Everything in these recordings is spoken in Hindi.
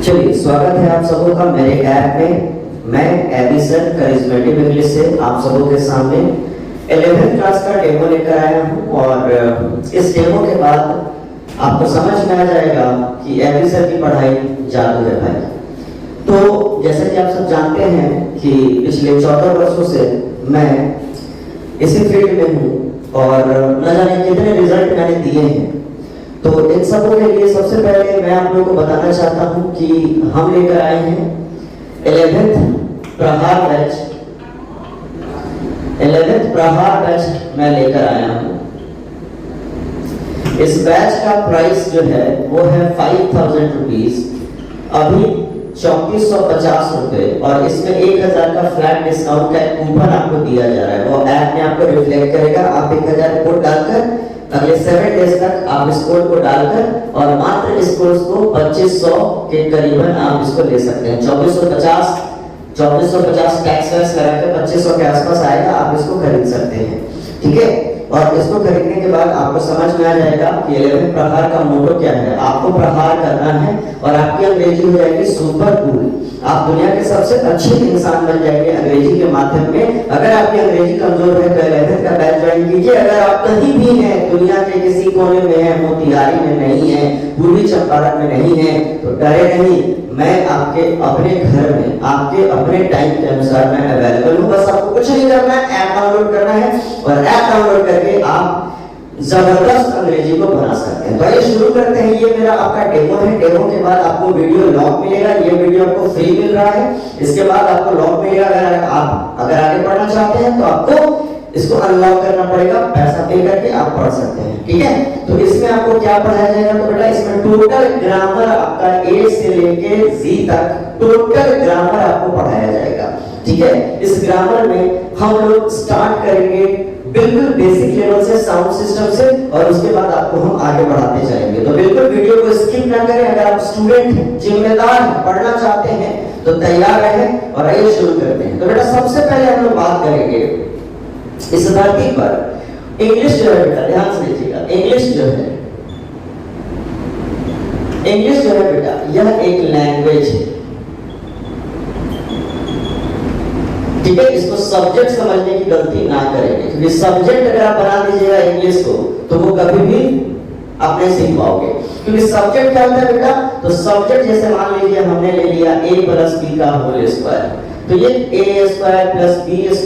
चलिए, स्वागत है आप सबों का मेरे ऐप में। मैं एबी सर करिश्मेटिक इंग्लिश से आप सबों के सामने 11th क्लास का डेमो लेकर आया हूँ और इस डेमो के बाद आपको समझ में आ जाएगा कि एबी सर की पढ़ाई जादू है भाई। तो जैसे कि आप सब जानते हैं कि पिछले 14 वर्षों से मैं इसी फील्ड में हूँ और न जाने कितने रिजल्ट मैंने दिए हैं। तो इन सबों के लिए सबसे पहले मैं आप लोगों को बताना चाहता हूं कि हम लेकर आए हैं 11th प्रहार बैच। 11th प्रहार बैच मैं लेकर आया हूं। इस बैच का प्राइस जो है वो है 5000 रुपीज, अभी 3450 रुपए, और इसमें 1000 का फ्लैट डिस्काउंट का कूपन आपको दिया जा रहा है। वो ऐप में आपको रिफ्लेक्ट करेगा। आप 1000 कोड डालकर अगले 7 डेज तक आप इस कोड को डालकर और मात्र इस कोर्स को 2500 के करीबन आप इसको ले सकते हैं। 2450 टैक्स वैक्स लगाकर 2500 के आसपास आएगा। आप इसको खरीद सकते हैं, ठीक है। और इसको खरीदने के बाद आपको समझ में आ जाएगा कि 11 प्रहार का मोटो क्या है। आपको प्रहार करना है और आपकी अंग्रेजी हो जाएगी सुपर कूल। आप दुनिया के सबसे अच्छे इंसान बन जाएंगे अंग्रेजी के माध्यम में। अगर आपकी अंग्रेजी कमजोर है तो 11 का बैच ज्वाइन कीजिए। अगर आप कहीं भी हैं, दुनिया के किसी कोने में है, मोतिहारी में नहीं है, पूर्वी चंपारण में नहीं है, तो डरे नहीं। मैं आपके अपने घर में आपके अपने टाइम के अनुसार मैं अवेलेबल हूँ। बस आपको कुछ नहीं करना है, ऐप डाउनलोड करना है और ऐप डाउनलोड करके आप जबरदस्त अंग्रेजी को बना सकते हैं। तो आइए शुरू करते हैं। ये मेरा आपका डेमो है। डेमो के बाद आपको वीडियो लॉग मिलेगा। ये वीडियो आपको फ्री मिल रहा है। इसके बाद आपको लॉग मिलेगा। अगर आगे पढ़ना चाहते हैं तो आपको इसको अनलॉक करना पड़ेगा, पैसा पे करके आप पढ़ सकते हैं, ठीक है। तो इसमें आपको क्या पढ़ाया जाएगा? तो बेटा इसमें टोटल ग्रामर आपका ए से लेके जी तक टोटल ग्रामर आपको पढ़ाया जाएगा, ठीक है। इस ग्रामर में हम लोग स्टार्ट करेंगे बिल्कुल बेसिक लेवल से, साउंड सिस्टम से, और उसके बाद आपको हम आगे बढ़ाते जाएंगे। तो बिल्कुल वीडियो को स्किप ना करें। अगर आप स्टूडेंट हैं, जिम्मेदार हैं, पढ़ना चाहते हैं तो तैयार रहें और आइए शुरू करते हैं। तो बेटा सबसे पहले हम लोग बात करेंगे इस धरती पर इंग्लिश जो है, बेटा ध्यान से लीजिएगा। इंग्लिश जो है बेटा यह एक लैंग्वेज है, ठीक है। इसको सब्जेक्ट समझने की गलती ना करेंगे, क्योंकि सब्जेक्ट अगर आप बना दीजिएगा इंग्लिश को तो वो कभी भी आप नहीं सीख पाओगे। क्योंकि सब्जेक्ट क्या होता है बेटा? तो सब्जेक्ट जैसे मान लीजिए हमने ले लिया a + b का होल स्क्वायर, तो ये a² + b² +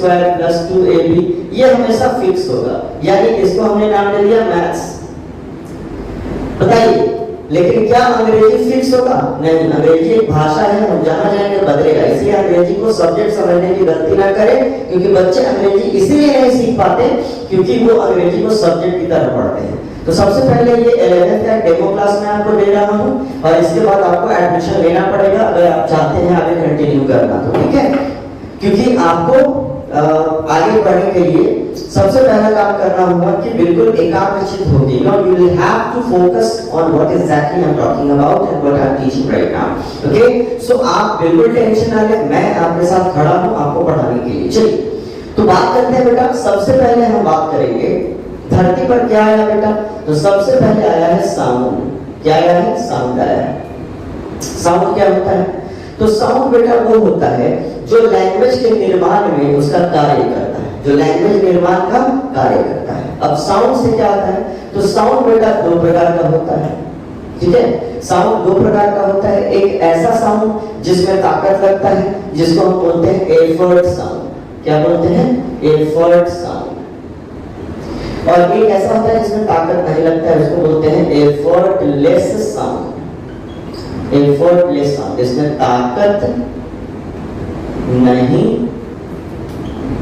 2ab ये हमेशा फिक्स होगा, यानी इसको हमने नाम दे दिया मैथ्स। बताइए, लेकिन क्या अंग्रेजी फिक्स होगा? नहीं, अंग्रेजी एक भाषा है, हम जहां जाएंगे बदलेगा। इसलिए अंग्रेजी को सब्जेक्ट समझने की गलती ना करें, क्योंकि बच्चे अंग्रेजी इसीलिए नहीं सीख पाते क्योंकि वो अंग्रेजी को सब्जेक्ट की तरह पढ़ते हैं। तो सबसे पहले ये 11th का डेमो क्लास में आपको दे रहा हूं और इसके बाद आपको एडमिशन लेना पड़ेगा अगर आप चाहते हैं आगे कंटिन्यू करना, तो ठीक है। क्योंकि आपको आगे बढ़ने के लिए सबसे पहला काम करना होगा कि बिल्कुल एकाग्रचित होके you will have to focus on what exactly I'm talking about and what I'm teaching right now, okay? So आप बिल्कुल टेंशन ना लें, मैं आपके साथ खड़ा हूँ आपको पढ़ाने के लिए। चलिए तो बात करते हैं बेटा। सबसे पहले हम बात करेंगे धरती पर क्या आया बेटा? तो सबसे पहले आया है साउंड। क्या आया है? साउंड आया है। साउंड क्या होता है? तो साउंड बेटा वो होता है जो लैंग्वेज के निर्माण में उसका कार्य करता है, जो लैंग्वेज निर्माण का कार्य करता है। अब साउंड से क्या आता है? तो साउंड बेटा 2 प्रकार का होता है, ठीक है। साउंड 2 प्रकार का होता है। एक ऐसा साउंड जिसमें ताकत लगता है, जिसको हम बोलते हैं एफर्ट साउंड। क्या बोलते हैं? Effort sound. और एक ऐसा होता है जिसमें ताकत नहीं लगता है, उसको बोलते हैं एफर्टलेस साउंड। एफर्टलेस साउंड, इसमें ताकत नहीं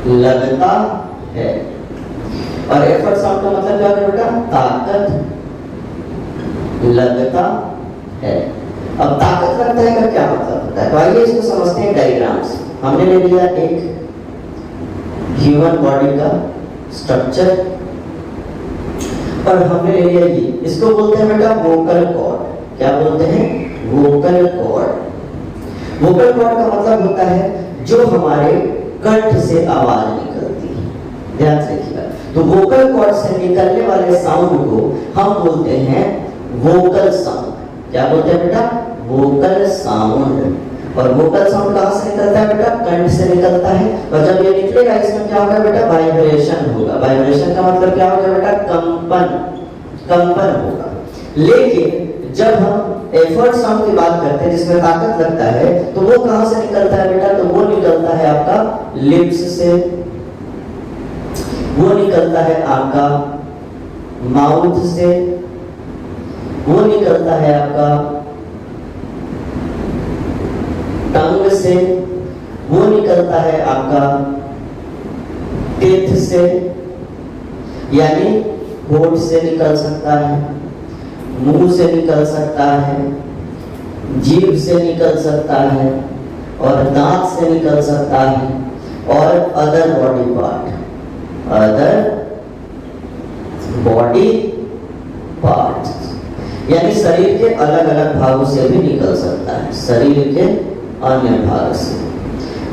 लगता है। और एफर्ट साउंड का मतलब क्या है बेटा? ताकत लगता है। अब ताकत लगता है का क्या मतलब होता है? तो आइए इसको समझते हैं डायग्राम से। हमने ले लिया एक ह्यूमन बॉडी का स्ट्रक्चर और हमने ले लिया ये, इसको बोलते हैं बेटा वोकल कॉर्ड। क्या बोलते हैं? Vocal cord. वोकल कॉर्ड का मतलब होता है जो हमारे कंठ से आवाज निकलती है। ध्यान से देखिएगा। तो वोकल कॉर्ड से निकलने वाले साउंड को हम बोलते हैं वोकल साउंड। क्या बोलते हैं बेटा? Vocal sound. और वोकल साउंड कहाँ से निकलता है बेटा? कंठ से निकलता है। और जब ये निकलेगा इसमें क्या होगा बेटा? वाइब्रेशन होगा। वाइब्रेशन का मतलब क्या होगा बेटा? कंपन होगा। लेकिन जब हम एफर्ट साउंड की बात करते हैं जिसमें ताकत लगता है, तो वो कहां से निकलता है बेटा? तो वो निकलता है आपका लिप्स से, वो निकलता है आपका माउथ से, वो निकलता है आपका टंग से, वो निकलता है आपका टीथ से, यानी होठ से निकल सकता है, मुंह से निकल सकता है, जीभ से निकल सकता है, और दांत से निकल सकता है, और अदर बॉडी पार्ट यानी शरीर के अलग अलग भागों से भी निकल सकता है, शरीर के अन्य भाग से।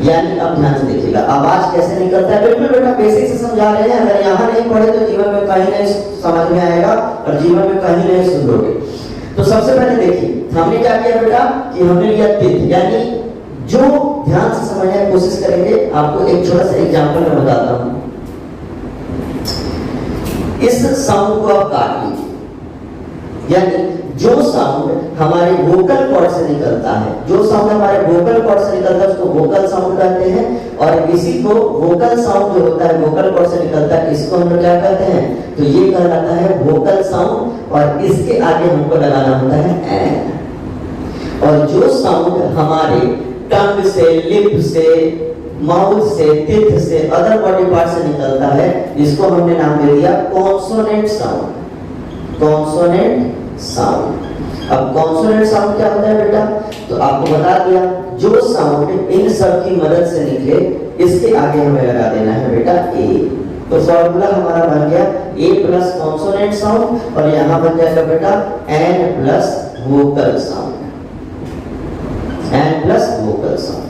यानी अब ध्यान से देखिएगा आवाज कैसे निकलता है। बिल्कुल बेटा बेसिक से समझा रहे हैं, अगर यहाँ नहीं पढ़े तो जीवन में कहीं नहीं समझ में आएगा और जीवन में कहीं नहीं सुनोगे। तो सबसे पहले देखिए हमने क्या किया बेटा कि हमने लिया टीथ, यानी जो ध्यान से समझने की कोशिश करेंगे। आपको एक छोटा सा एग्जांपल मैं बताता हूँ। इस साउंड को आप काट लीजिए, यानी जो साउंड हमारे वोकल कॉर्ड से निकलता है, जो साउंड हमारे वोकल कॉर्ड से निकलता है उसको वोकल साउंड कहते हैं। और इसी को वोकल साउंड जो होता है वोकल कॉर्ड से निकलता है, इसको हम लोग क्या कहते हैं? तो ये कहलाता है वोकल साउंड। और इसके आगे हमको लगाना होता है एन। और जो साउंड हमारे टंग से, लिप से, माउथ से, टीथ से, अदर बॉडी पार्ट से निकलता है, इसको हमने नाम दे दिया कॉन्सोनेंट साउंड। Consonant sound. अब कॉन्सोनेंट साउंड क्या होता है बेटा? तो आपको बता दिया, जो साउंड इन सब की मदद से निकले इसके आगे हमें लगा देना है बेटा ए। तो फॉर्मूला हमारा बन गया ए प्लस कॉन्सोनेंट साउंड, और यहाँ बन जाएगा बेटा N plus vocal sound, N plus vocal sound.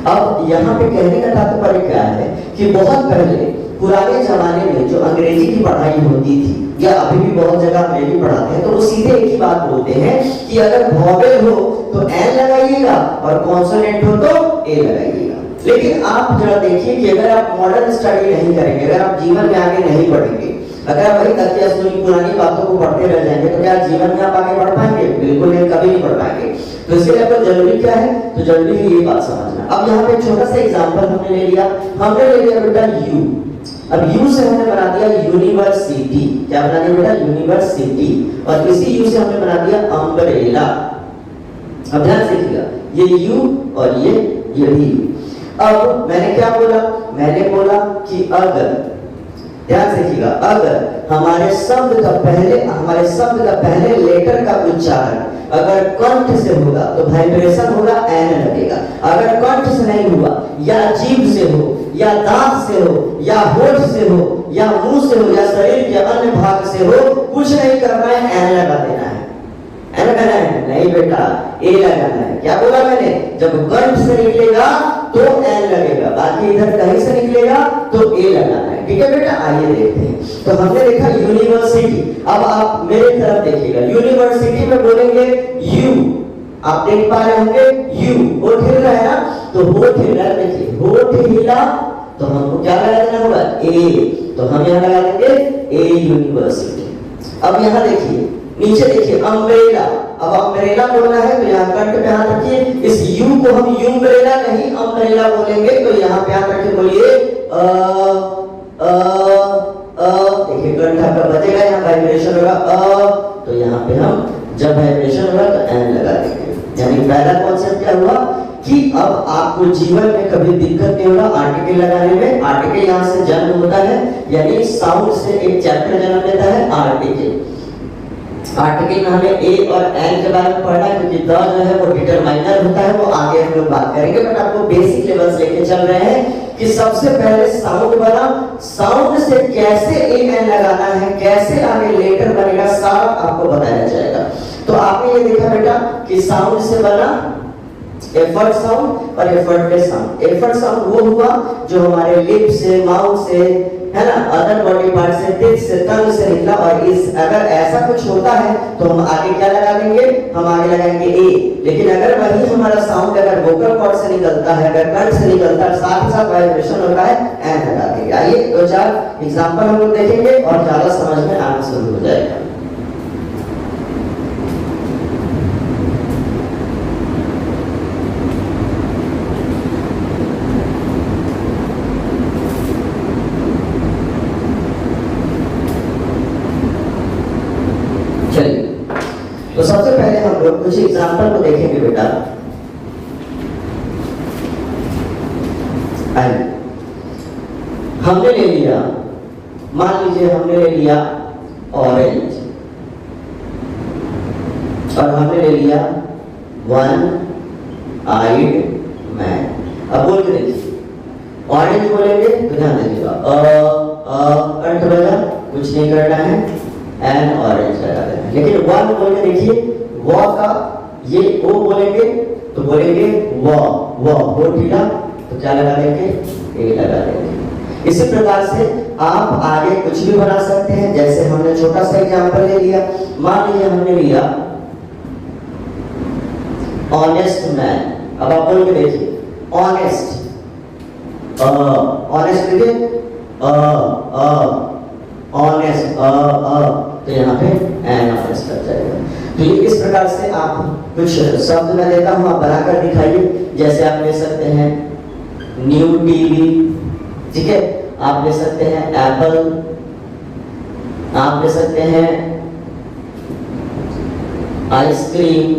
अब यहाँ पे कहने का तात्पर्य क्या है कि बहुत पहले पुराने जमाने में जो अंग्रेजी की पढ़ाई होती थी, या अभी भी बहुत जगह अंग्रेजी पढ़ाते हैं, तो वो सीधे एक ही बात बोलते हैं कि अगर वॉवेल हो तो एन लगाइएगा और कॉन्सोनेंट हो तो ए लगाइएगा। लेकिन आप जरा देखिए कि अगर आप मॉडर्न स्टडी नहीं करेंगे, अगर आप जीवन में आगे नहीं बढ़ेंगे, अगर आप वही तकिया सुनी पुरानी बातों को पढ़ते रह जाएंगे, तो क्या जीवन में आप आगे बढ़ पाएंगे? बिल्कुल नहीं, कभी नहीं बढ़ पाएंगे। तो इसके लिए आपको जरूरी क्या है? तो जरूरी है ये बात समझना। अब यहाँ पे एक छोटा सा एग्जांपल हमने ले लिया, हमने ले लिया बेटा यू। अब यू से हमने बना दिया यूनिवर्सिटी। क्या बना दिया बेटा? यूनिवर्सिटी। और इसी यू से हमने बना दिया अम्ब्रेला। अब ध्यान से देखिएगा, ये यू और ये भी यू। अब मैंने क्या बोला? मैंने बोला कि अगर, ध्यान से देखिएगा, अगर हमारे शब्द का पहले लेटर का उच्चारण अगर कंठ से होगा तो वाइब्रेशन होगा, एन लगेगा। अगर कंठ से नहीं हुआ, या जीभ से हो, या दांत से हो, या होठ से हो, या मुंह से हो, या शरीर के अन्य भाग से हो, कुछ नहीं करना है, एन लगा देना है। एन लगाना है? नहीं बेटा, ए लगाना है। क्या बोला मैंने? जब कंठ से निकलेगा तो एन लगेगा, बाकी इधर कहीं से निकलेगा तो ए लगाना है। ठीक है बेटा, आइए देखते हैं। तो हमने देखा यूनिवर्सिटी। अब आप मेरे तरफ देखिएगा, यूनिवर्सिटी में बोलेंगे यू, आप देख पा रहे होंगे यू, होठ हिल रहा है ना, तो होठ हिल रहा है। देखिए होठ हिला तो हमको क्या लगा देना होगा? ए। तो हम यहाँ लगा देंगे ए यूनिवर्सिटी। अब यहाँ देखिए नीचे देखिए अम्ब्रेला। अब अम्ब्रेला बोलना है तो यहाँ कंठ पे हाथ रखिए। इस यू को हम यूम्ब्रेला नहीं अम्ब्रेला बोलेंगे, तो यहाँ पे हाथ रखिए, बोलिए देखिए कंठ आपका बजेगा, यहाँ वाइब्रेशन होगा तो यहाँ पे हम जब वाइब्रेशन होगा तो एन लगा देंगे। यानी पहला कॉन्सेप्ट क्या हुआ कि अब आपको जीवन में कभी दिक्कत नहीं होगा आर्टिकल लगाने में। आर्टिकल यहाँ से जन्म होता है, यानी साउंड से एक चैप्टर जन्म लेता है आर्टिकल। आर्टिकल में हमें ए और एन के बारे में पढ़ना है, क्योंकि द जो है वो डिटरमाइनर होता है, वो आगे हम लोग बात करेंगे। बट आपको बेसिक लेवल से लेके चल रहे हैं कि सबसे पहले साउंड बना, साउंड से कैसे ए एन लगाना है, कैसे आगे लेटर बनेगा, सारा आपको बताया जाएगा। तो आपने ये देखा बेटा कि साउंड से बना एफर्ट साउंड और एफर्टलेस साउंड। एफर्ट साउंड वो हुआ जो हमारे लिप से, माउथ से, है ना, अदर बॉडी पार्ट से, तित से, तंग से निकला, और इस अगर ऐसा कुछ होता है तो हम आगे क्या लगा देंगे, हम आगे लगाएंगे ए। लेकिन अगर वही हमारा साउंड अगर वोकल कॉर्ड से निकलता है, अगर कंठ से निकलता है, साथ ही साथ वाइब्रेशन होता है, एन लगा देंगे। आइए दो चार एग्जांपल हम लोग देखेंगे और ज्यादा समझ में आना शुरू हो जाएगा। तो सबसे पहले हम लोग कुछ एग्जांपल को देखेंगे बेटा। आइए, हमने ले लिया, मान लीजिए हमने ले लिया ऑरेंज, और हमने ले लिया वन आइड मैन। अब बोल के देखिए, ऑरेंज बोलेंगे तो ध्यान दीजिएगा, कंठ बजा, कुछ नहीं करना है, एन ऑरेंज लगा देना। लेकिन वन बोल के देखिए, व का ये ओ बोलेंगे तो बोलेंगे व हो ठीला, तो क्या लगा देंगे, ए लगा देंगे। इसी प्रकार से आप आगे कुछ भी बना सकते हैं। जैसे हमने छोटा सा एग्जांपल ले लिया, मान लीजिए हमने लिया ऑनेस्ट मैन। अब आप बोल के देखिए, ऑनेस्ट, ऑनेस्ट लिखिए, ऑनेस्ट, तो यहाँ पे एन ऑनेस्ट लग जाएगा। तो ये इस प्रकार से आप कुछ शब्द मैं देता हूँ, आप बनाकर दिखाइए। जैसे आप ले सकते हैं न्यू टीवी, ठीक है, आप ले सकते हैं एप्पल, आप ले सकते हैं आइसक्रीम,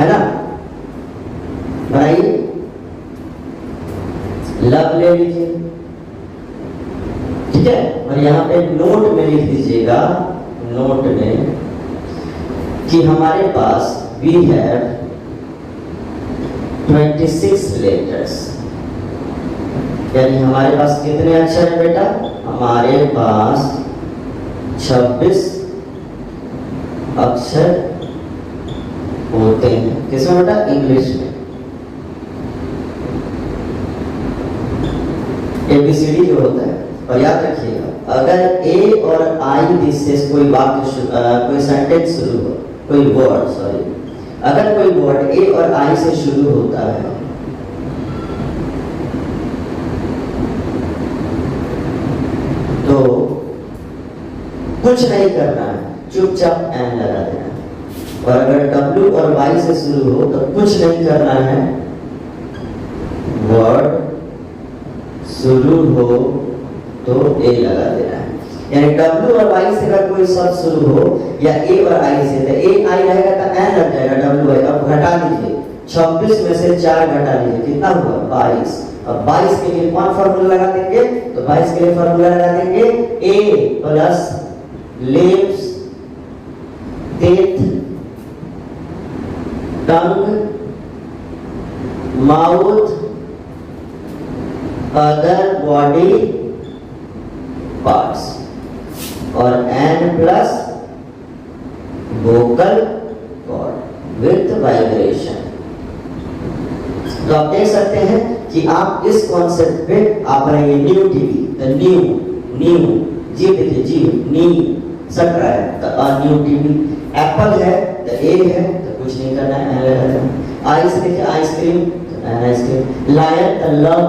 है ना, बनाइए। लव ले लीजिए, ठीक है, और यहाँ पे नोट में लिख दीजिएगा, नोट में कि हमारे पास we have 26 letters, यानी हमारे पास कितने अक्षर है बेटा, हमारे पास 26 अक्षर होते हैं। किसमें बेटा, इंग्लिश में। ABCD जो होता है, और याद रखिएगा अगर ए और आई से कोई वाक्य कोई सेंटेंस शुरू हो, कोई वर्ड, सॉरी, अगर कोई वर्ड ए और आई से शुरू होता है तो कुछ नहीं करना है, चुपचाप एन लगा देना। और अगर डब्ल्यू और वाई से शुरू हो तो कुछ नहीं करना है, वर्ड शुरू हो तो ए लगा देना है। यानी डब्ल्यू और वाई से अगर कोई शब्द शुरू हो या ए और आई से, तो ए आई रहेगा तो एन लग जाएगा, डब्ल्यू आई। अब घटा लीजिए, 26 में से 4 घटा लीजिए, कितना हुआ, 22। अब 22 के लिए कौन फॉर्मूला लगा देंगे, तो 22 के लिए फॉर्मूला लगा देंगे A plus lips, teeth, tongue, mouth, other body parts, और N plus vocal cord with vibration. तो आप देख सकते हैं कि आप इस कॉन्सेप्ट पे आप रहेंगे। New TV, the new, new, जी देखिए, जी नी सट रहा है, तो न्यू टीवी। एप्पल है तो ए है, तो कुछ नहीं करना है, आइस देखिए, आइसक्रीम, आइसक्रीम। लायन तो लव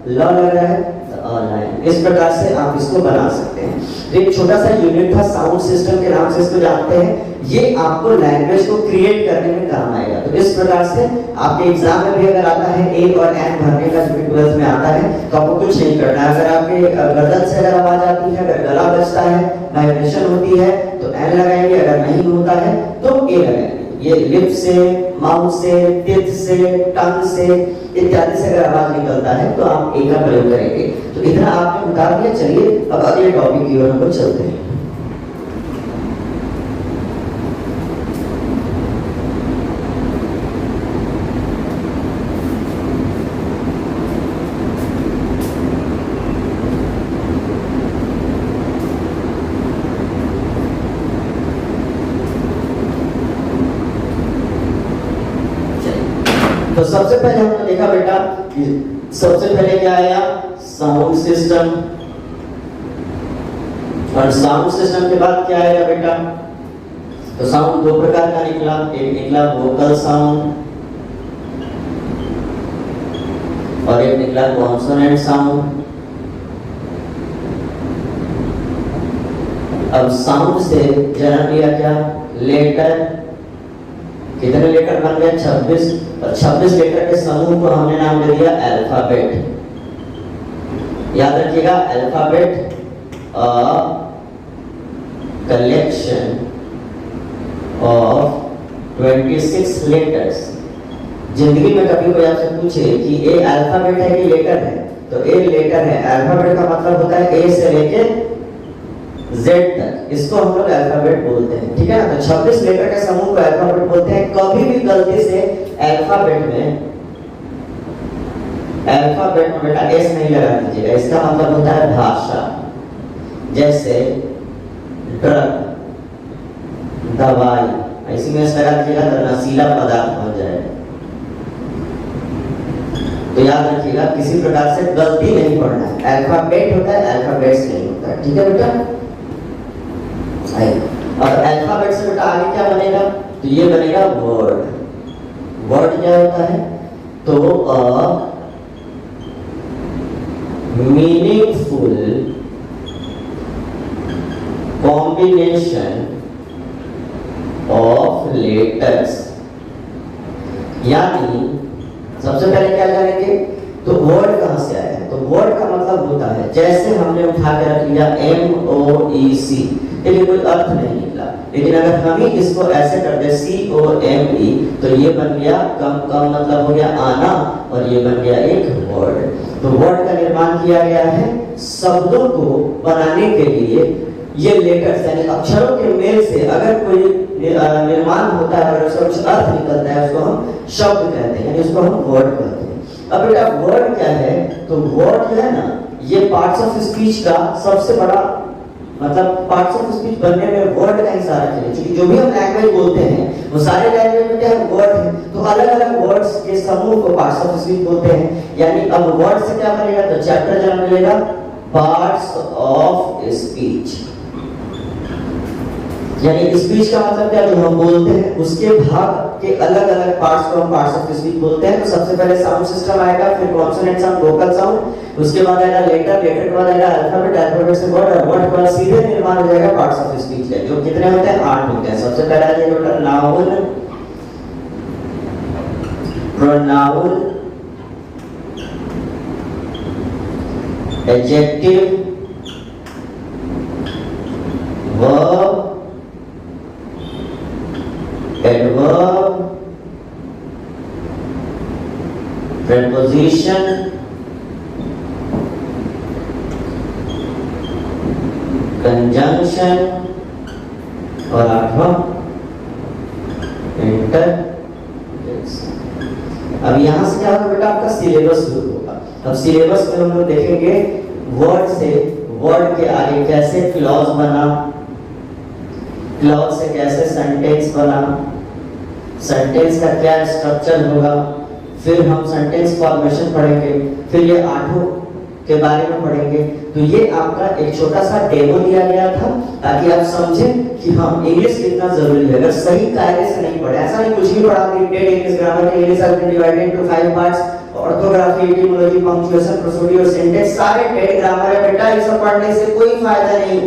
लग रहा है, लाइन। इस प्रकार से आप इसको बना सकते हैं। तो एक छोटा सा यूनिट था, साउंड सिस्टम के नाम से इसको जानते हैं। ये आपको लैंग्वेज को क्रिएट करने में काम आएगा। तो इस प्रकार से आपके एग्जाम में भी अगर आता है ए और एन भरने का, जो 12th में आता है, तो आपको कुछ नहीं करना है। अगर आपके गर्दन से अगर आवाज आती है, अगर गला बजता है, वाइब्रेशन होती है, तो एन लगाएंगे, अगर नहीं होता है तो ए लगाएंगे। ये लिप से, माउथ से, टीथ से, टंग से इत्यादि से अगर आवाज निकलता है तो आप ए का प्रयोग करेंगे। तो इतना आपने बता दिया। चलिए अब अगले टॉपिक की ओर हम चलते हैं। तो सबसे पहले हमने देखा बेटा कि सबसे पहले क्या आया, साउंड सिस्टम, और साउंड सिस्टम के बाद क्या आएगा बेटा? तो साउंड दो प्रकार का निकला, एक निकला वोकल साउंड और एक निकला कॉन्सोनेंट साउंड। अब साउंड से जन्म लिया क्या? लेटर। कितने लेटर बन गए? 26। और 26 लेटर के समूह को हमने नाम दे दिया अल्फाबेट। याद रखिएगा, अल्फाबेट कलेक्शन ऑफ 26 लेटर्स। जिंदगी में कभी कोई आपसे पूछे कि ए अल्फाबेट है कि लेटर है, तो ए लेटर है। अल्फाबेट का मतलब होता है ए से लेके जेड तक, इसको हम लोग अल्फाबेट बोलते हैं, ठीक है ना। तो 26 लेटर के समूह को अल्फाबेट बोलते हैं। कभी भी गलती से अल्फाबेट में बेटा एस नहीं लगा दीजिएगा, इसका मतलब होता है भाषा। जैसे ड्रग, दवाई, ऐसी में एस लगा दीजिएगा तो नशीला पदार्थ बन जाएगा। तो याद रखिएगा, किसी प्रकार से गलती नहीं पढ़ना है। अल्फाबेट होता है, अल्फाबेट्स नहीं होता है, ठीक है बेटा। और अल्फाबेट से बेटा आगे क्या बनेगा? तो ये बनेगा वर्ड। वर्ड क्या होता है? तो मीनिंगफुल कॉम्बिनेशन ऑफ लेटर्स। यानी सबसे पहले क्या जानेंगे? तो वर्ड कहां से आया है? तो वर्ड का मतलब होता है, जैसे हमने उठा के रख लिया MOEC, लेकिन कोई अर्थ नहीं निकला। लेकिन अगर हम ही इसको ऐसे कर दे COME, तो ये बन गया कम कम मतलब हो गया आना, और ये बन गया एक वर्ड। तो वर्ड का निर्माण किया गया है शब्दों को बनाने के लिए। ये लेटर्स यानी अक्षरों के मेल से अगर कोई निर्माण होता है, अगर उसका कुछ अर्थ निकलता है, उसको हम शब्द कहते हैं, यानी उसको हम वर्ड कहते हैं। अब बेटा वर्ड क्या है? तो वर्ड जो है ना, ये पार्ट्स ऑफ स्पीच का सबसे बड़ा मतलब पार्ट्स ऑफ स्पीच बनने में वर्ड का हिस्सा रखेंगे। क्योंकि जो भी हम लैंग्वेज बोलते हैं वो सारे लैंग्वेज में क्या है? वर्ड है। तो अलग अलग वर्ड्स के समूह को पार्ट्स ऑफ स्पीच बोलते हैं। यानी अब वर्ड से क्या बनेगा? तो चैप्टर जन्म मिलेगा पार्ट्स ऑफ स्पीच। यानी स्पीच का मतलब क्या? जो हम बोलते हैं उसके भाग के अलग अलग पार्ट्स को हम पार्ट्स ऑफ स्पीच बोलते हैं। तो सबसे पहले साउंड सिस्टम आएगा, फिर कॉन्सोनेंट साउंड, वोकल साउंड, उसके बाद आएगा लेटर, लेटर के बाद आएगा अल्फाबेट, अल्फाबेट से वर्ड, और वर्ड के बाद सीधे निर्माण हो जाएगा पार्ट्स ऑफ स्पीच का। जो कितने होते हैं? 8 होते हैं। सबसे पहला है बेटा noun, pronoun, adjective, verb, adverb, preposition, conjunction और 8वां interjection। अब यहां से क्या होगा बेटा? आपका सिलेबस शुरू होगा। अब सिलेबस में हम लोग देखेंगे वर्ड से वर्ड के आगे कैसे क्लॉज बना, क्लॉज से कैसे सेंटेंस बना, सेंटेंस का क्या स्ट्रक्चर होगा, फिर हम सेंटेंस फॉर्मेशन पढ़ेंगे, फिर ये 8 के बारे में पढ़ेंगे। तो ये आपका एक छोटा सा डेमो दिया गया था ताकि आप समझें कि हम इंग्लिश कितना जरूरी है। अगर सही कायदे से नहीं पढ़े, ऐसा नहीं कुछ भी पढ़ा डिक्टेड English, grammar English has been divided into 5 parts, orthography, etymology, punctuation, prosody, syntax, सारे डेड ग्रामर है बेटा। ये सब पढ़ने से कोई फायदा नहीं।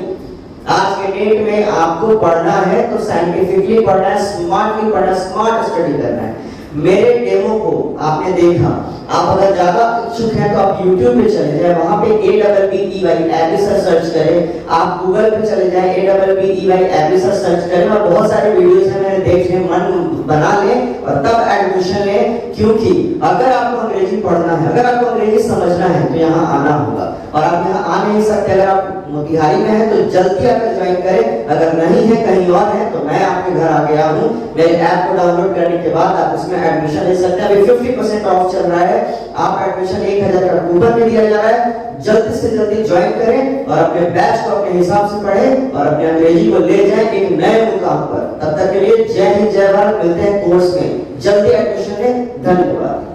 आज के डेट में आपको पढ़ना है तो साइंटिफिकली पढ़ना है, स्मार्टली पढ़ना, स्मार्ट स्टडी करना है। मेरे डेमो को आपने देखा, आप अगर ज्यादा इच्छुक हैं तो आप YouTube पे चले जाएं, वहां पे ABBEY एबिसर सर्च करें। आप गूगल पे चले जाएं, ABBEY एबिसर सर्च करें, और बहुत सारे वीडियोस हैं, मैंने देख लें, मन बना लें और तब एडमिशन लें। क्योंकि अगर आपको अंग्रेजी पढ़ना है, अगर आपको अंग्रेजी समझना है तो यहाँ आना होगा, और आप यहाँ आ नहीं सकते। अगर आप मोतिहारी में हैं तो जल्दी आकर ज्वाइन करें। अगर नहीं है, कहीं और है, तो मैं आपके घर आ गया हूँ। मेरे ऐप को डाउनलोड करने के बाद आप उसमें एडमिशन ले सकते हैं। अभी 50% ऑफ चल रहा है। आप एडमिशन 1000 का कूपन भी दिया जा रहा है। जल्दी से जल्दी ज्वाइन करें और अपने बैच को अपने हिसाब से पढ़ें और अपने अंग्रेजी को ले जाएं एक नए मुकाम पर। तब तक के लिए जय हिंद, जय भारत। मिलते हैं कोर्स में, जल्दी एडमिशन लें। धन्यवाद।